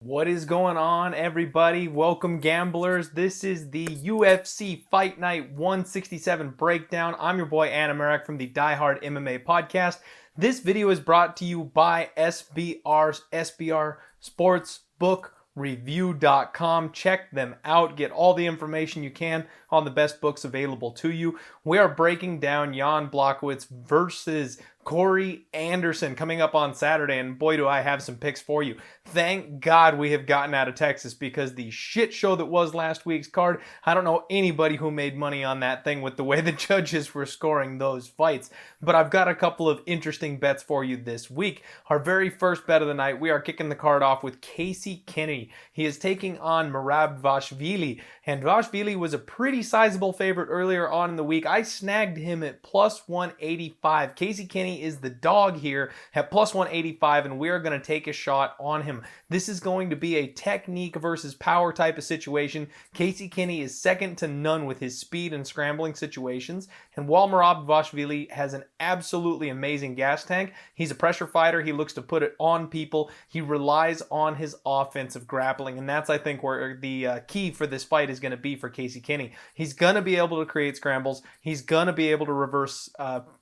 What is going on, everybody? Welcome, gamblers. This is the UFC Fight Night 167 breakdown. I'm your boy Animarak from the Die Hard MMA podcast. This video is brought to you by SBR Sportsbook Review.com. Check them out. Get all the information you can on the best books available to you. We are breaking down Jan Blachowicz versus Corey Anderson coming up on Saturday, and boy do I have some picks for you. Thank God we have gotten out of Texas, because the shit show that was last week's card, I don't know anybody who made money on that thing with the way the judges were scoring those fights. But I've got a couple of interesting bets for you this week. Our very first bet of the night, we are kicking the card off with Kenney. He is taking on Medeiros, and Vashvili was a pretty sizable favorite earlier on in the week. I snagged him at plus 185. Kenney is the dog here at plus 185, and we are going to take a shot on him. This is going to be a technique versus power type of situation. Kenney is second to none with his speed and scrambling situations, and while Medeiros has an absolutely amazing gas tank, he's a pressure fighter. He looks to put it on people. He relies on his offensive grappling, and that's, I think, where the key for this fight is going to be for Kenney. He's going to be able to create scrambles. He's going to be able to reverse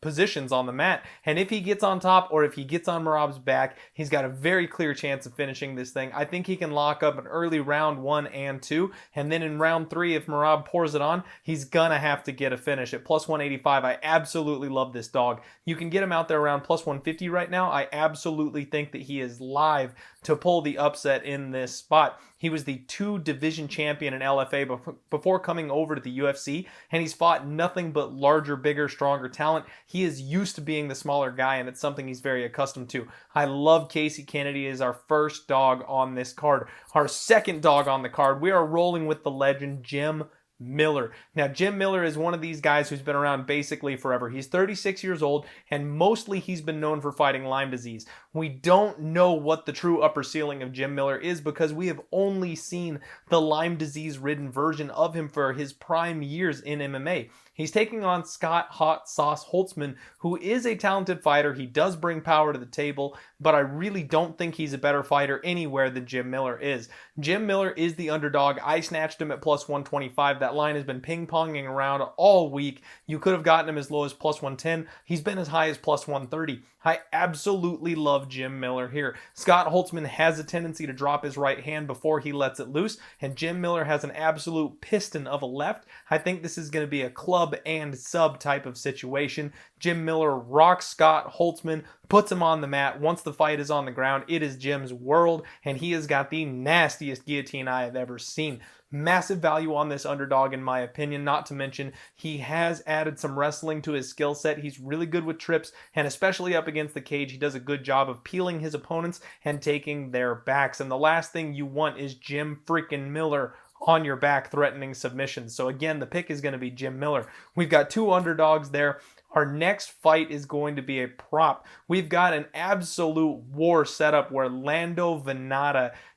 positions on the mat, and if he gets on top or if he gets on Merab's back, he's got a very clear chance of finishing this thing. I think he can lock up an early round 1 and 2, and then in round 3, if Merab pours it on, he's gonna have to get a finish. At plus 185, I absolutely love this dog. You can get him out there around plus 150 right now. I absolutely think that he is live to pull the upset in this spot. He was the 2 division champion in LFA before coming over to the UFC, and he's fought nothing but larger, bigger, stronger talent. He is used to being the smaller guy, and it's something he's very accustomed to. I love Kenney as our first dog on this card. Our second dog on the card, we are rolling with the legend Jim Miller. Now, Jim Miller is one of these guys who's been around basically forever. He's 36 years old, and mostly he's been known for fighting Lyme disease. We don't know what the true upper ceiling of Jim Miller is, because we have only seen the Lyme disease-ridden version of him for his prime years in MMA. He's taking on Scott Hot Sauce Holtzman, who is a talented fighter. He does bring power to the table, but I really don't think he's a better fighter anywhere than Jim Miller is. Jim Miller is the underdog. I snatched him at plus 125. That line has been ping-ponging around all week. You could have gotten him as low as plus 110. He's been as high as plus 130. I absolutely love Jim Miller here. Scott Holtzman has a tendency to drop his right hand before he lets it loose, and Jim Miller has an absolute piston of a left. I think this is going to be a club and sub type of situation. Jim Miller rocks Scott Holtzman, puts him on the mat. Once the fight is on the ground, it is Jim's world, and he has got the nastiest guillotine I have ever seen. Massive value on this underdog, in my opinion, not to mention he has added some wrestling to his skill set. He's really good with trips, and especially up against the cage, he does a good job of peeling his opponents and taking their backs. And the last thing you want is Jim freaking Miller on your back threatening submissions. So again, the pick is going to be Jim Miller. We've got 2 underdogs there. Our next fight is going to be a prop. We've got an absolute war setup where Landow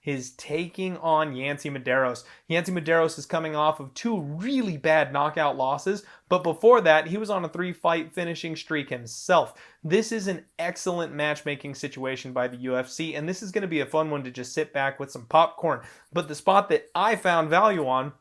is taking on Medeiros. Medeiros is coming off of 2 really bad knockout losses, but before that, he was on a 3-fight finishing streak himself. This is an excellent matchmaking situation by the UFC, and this is going to be a fun one to just sit back with some popcorn. But the spot that I found value on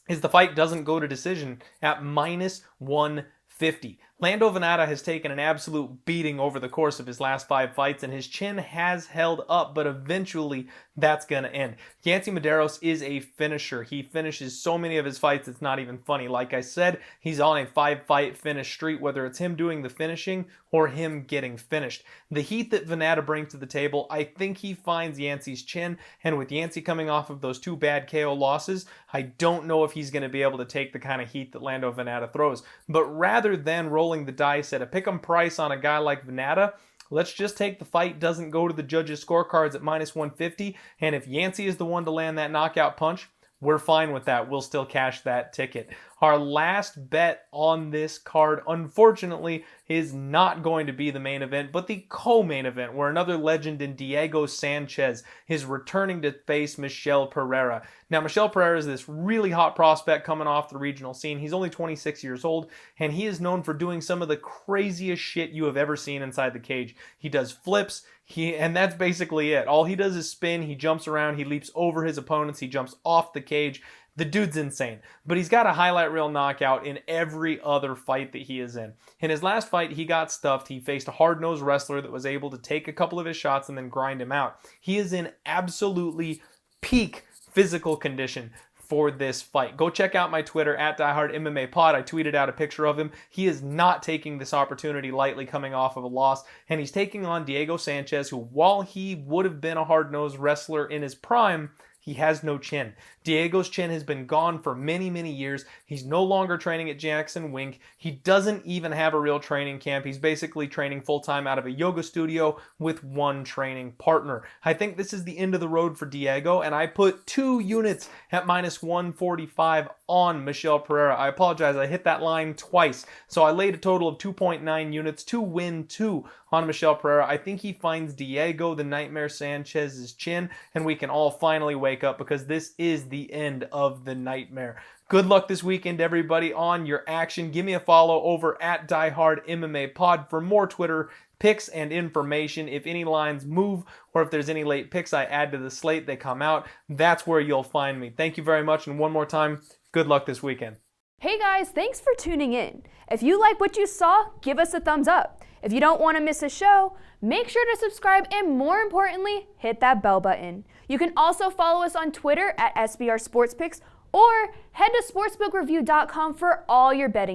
is the fight doesn't go to decision at minus 150. Landow has taken an absolute beating over the course of his last 5 fights, and his chin has held up, but eventually that's going to end. Medeiros is a finisher. He finishes so many of his fights, it's not even funny. Like I said, he's on a 5-fight finish streak, whether it's him doing the finishing or him getting finished. The heat that Venata brings to the table, I think he finds Yancey's chin, and with Yancey coming off of those 2 bad KO losses, I don't know if he's going to be able to take the kind of heat that Landow throws. But rather than rolling the dice at a pick'em price on a guy like Venata, let's just take the fight doesn't go to the judges' scorecards at minus 150, and if Yancey is the one to land that knockout punch, we're fine with that. We'll still cash that ticket. Our last bet on this card, unfortunately, is not going to be the main event, but the co-main event, where another legend in Diego Sanchez is returning to face Michel Pereira. Now, Michel Pereira is this really hot prospect coming off the regional scene. He's only 26 years old, and he is known for doing some of the craziest shit you have ever seen inside the cage. He does flips, and that's basically it. All he does is spin, he jumps around, he leaps over his opponents, he jumps off the cage. The dude's insane, but he's got a highlight reel knockout in every other fight that he is in. In his last fight, he got stuffed. He faced a hard-nosed wrestler that was able to take a couple of his shots and then grind him out. He is in absolutely peak physical condition for this fight. Go check out my Twitter at DieHardMMAPod. I tweeted out a picture of him. He is not taking this opportunity lightly coming off of a loss, and he's taking on Diego Sanchez, who, while he would have been a hard-nosed wrestler in his prime, he has no chin. Diego's chin has been gone for many, many years. He's no longer training at Jackson Wink. He doesn't even have a real training camp. He's basically training full-time out of a yoga studio with one training partner. I think this is the end of the road for Diego, and I put 2 units at -145 on Michel Pereira. I apologize, I hit that line twice. So I laid a total of 2.9 units to win 2 on Michel Pereira. I think he finds Diego the Nightmare Sanchez's chin, and we can all finally wake up, because this is the end of the nightmare. Good luck this weekend, everybody, on your action. Give me a follow over at DieHardMMAPod for more Twitter picks and information. If any lines move or if there's any late picks I add to the slate, they come out. That's where you'll find me. Thank you very much, and one more time, good luck this weekend. Hey guys, thanks for tuning in. If you like what you saw, give us a thumbs up. If you don't want to miss a show, make sure to subscribe, and more importantly, hit that bell button. You can also follow us on Twitter at SBR Sports Picks, or head to sportsbookreview.com for all your betting needs.